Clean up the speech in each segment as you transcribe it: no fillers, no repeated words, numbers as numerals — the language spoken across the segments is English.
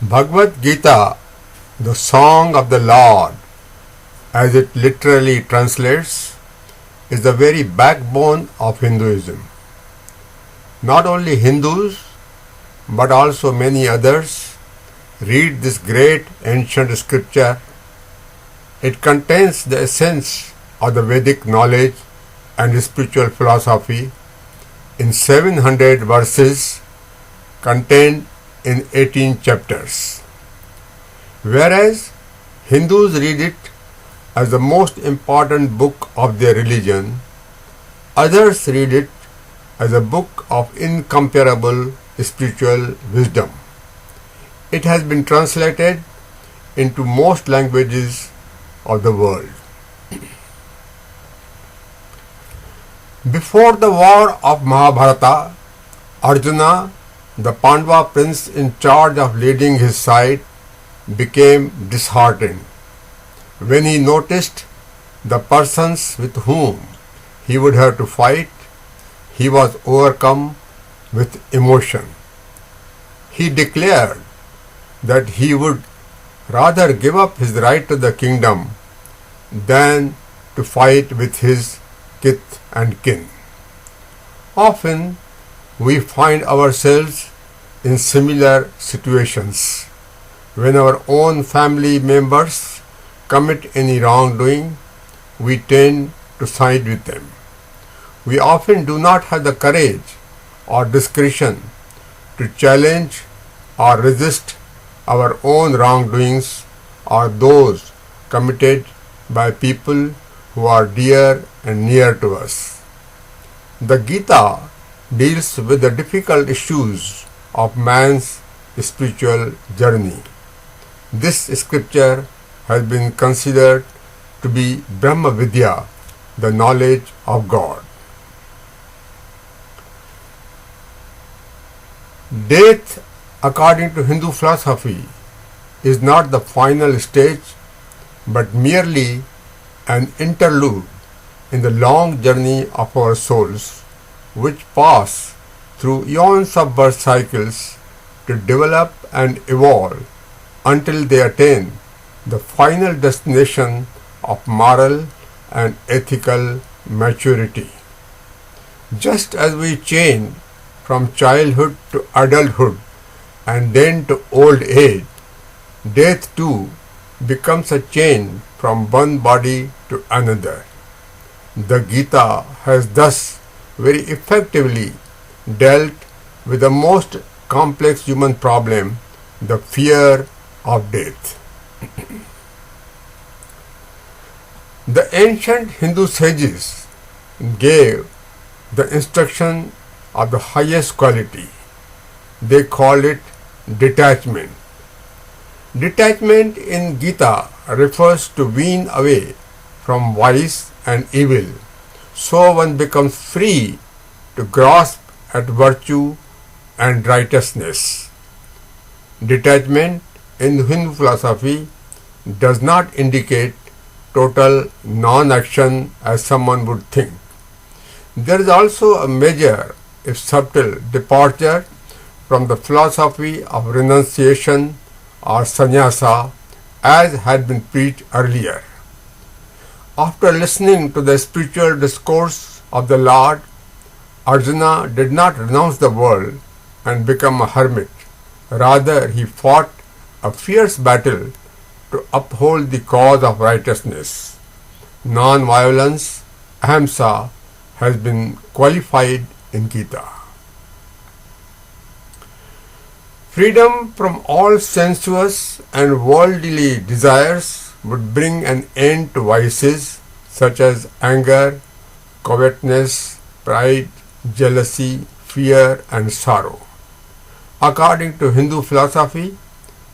Bhagavad Gita, the Song of the Lord, as it literally translates, is the very backbone of Hinduism. Not only Hindus, but also many others read this great ancient scripture. It contains the essence of the Vedic knowledge and spiritual philosophy in 700 verses contained in 18 chapters. Whereas Hindus read it as the most important book of their religion, others read it as a book of incomparable spiritual wisdom. It has been translated into most languages of the world. Before the war of Mahabharata, Arjuna, the Pandava prince in charge of leading his side, became disheartened when he noticed the persons with whom he would have to fight. He was overcome with emotion. He declared that he would rather give up his right to the kingdom than to fight with his kith and kin. Often we find ourselves in similar situations. When our own family members commit any wrongdoing, we tend to side with them. We often do not have the courage or discretion to challenge or resist our own wrongdoings or those committed by people who are dear and near to us. The Gita deals with the difficult issues of man's spiritual journey. This scripture has been considered to be Brahma Vidya, the knowledge of God. Death, according to Hindu philosophy, is not the final stage but merely an interlude in the long journey of our souls, which pass through eons of birth cycles to develop and evolve until they attain the final destination of moral and ethical maturity. Just as we change from childhood to adulthood and then to old age, death too becomes a change from one body to another. The Gita has thus very effectively dealt with the most complex human problem, the fear of death. The ancient Hindu sages gave the instruction of the highest quality. They called it detachment. Detachment in Gita refers to wean away from vice and evil, so one becomes free to grasp at virtue and righteousness. Detachment in Hindu philosophy does not indicate total non-action as someone would think. There is also a major, if subtle, departure from the philosophy of renunciation or sannyasa as had been preached earlier. After listening to the spiritual discourse of the Lord, Arjuna did not renounce the world and become a hermit. Rather, he fought a fierce battle to uphold the cause of righteousness. Non-violence, ahimsa, has been qualified in Gita. Freedom from all sensuous and worldly desires would bring an end to vices such as anger, covetousness, pride, jealousy, fear, and sorrow. According to Hindu philosophy,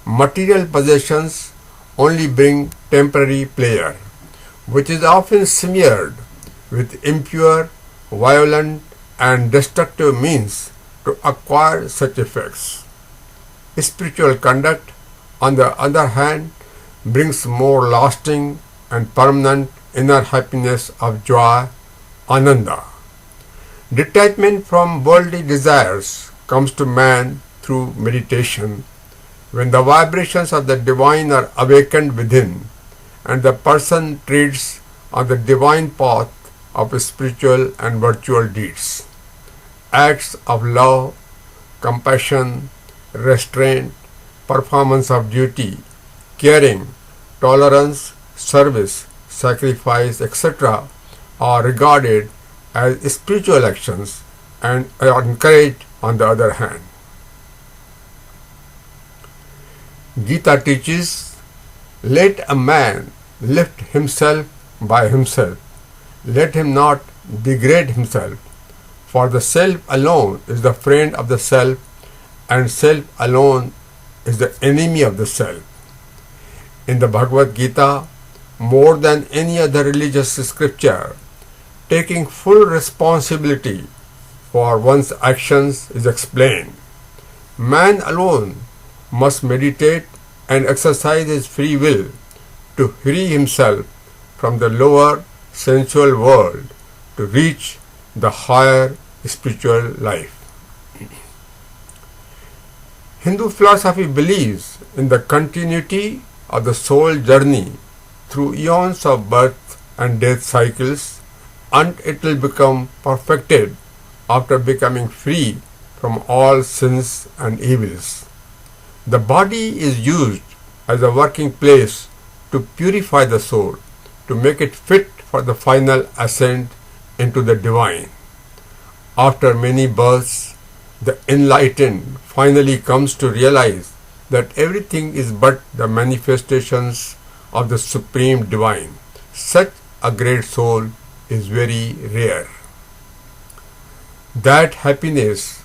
material possessions only bring temporary pleasure, which is often smeared with impure, violent, and destructive means to acquire such effects. Spiritual conduct, on the other hand, brings more lasting and permanent inner happiness of joy, ananda. Detachment from worldly desires comes to man through meditation, When the vibrations of the divine are awakened within, and the person treads on the divine path of spiritual and virtual deeds, acts of love, compassion, restraint, performance of duty, caring, tolerance, service, sacrifice, etc., are regarded as spiritual actions and are encouraged on the other hand. Gita teaches, let a man lift himself by himself. Let him not degrade himself, for the self alone is the friend of the self, and self alone is the enemy of the self. In the Bhagavad Gita, more than any other religious scripture, taking full responsibility for one's actions is explained. Man alone must meditate and exercise his free will to free himself from the lower sensual world to reach the higher spiritual life. Hindu philosophy believes in the continuity of the soul journey through eons of birth and death cycles, and it will become perfected after becoming free from all sins and evils. The body is used as a working place to purify the soul, to make it fit for the final ascent into the divine. After many births, the enlightened finally comes to realize that everything is but the manifestations of the Supreme Divine. Such a great soul is very rare. That happiness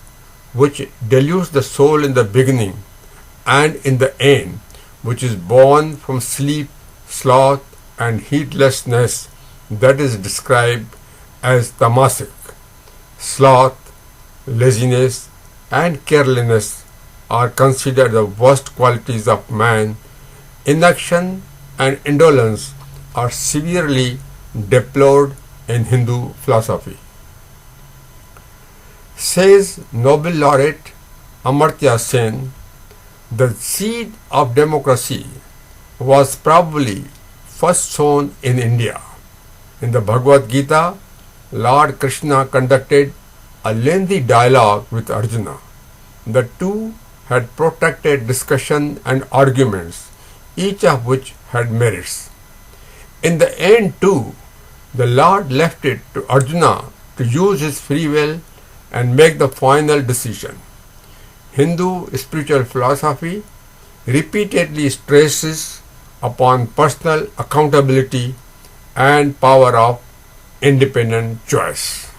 which deludes the soul in the beginning and in the end, which is born from sleep, sloth and heedlessness, that is described as tamasic. Sloth, laziness and carelessness are considered the worst qualities of man. Inaction and indolence are severely deplored in Hindu philosophy. Says Nobel laureate Amartya Sen, the seed of democracy was probably first sown in India. In the Bhagavad Gita, Lord Krishna conducted a lengthy dialogue with Arjuna. The two had protracted discussion and arguments, each of which had merits. In the end too, the Lord left it to Arjuna to use his free will and make the final decision. Hindu spiritual philosophy repeatedly stresses upon personal accountability and power of independent choice.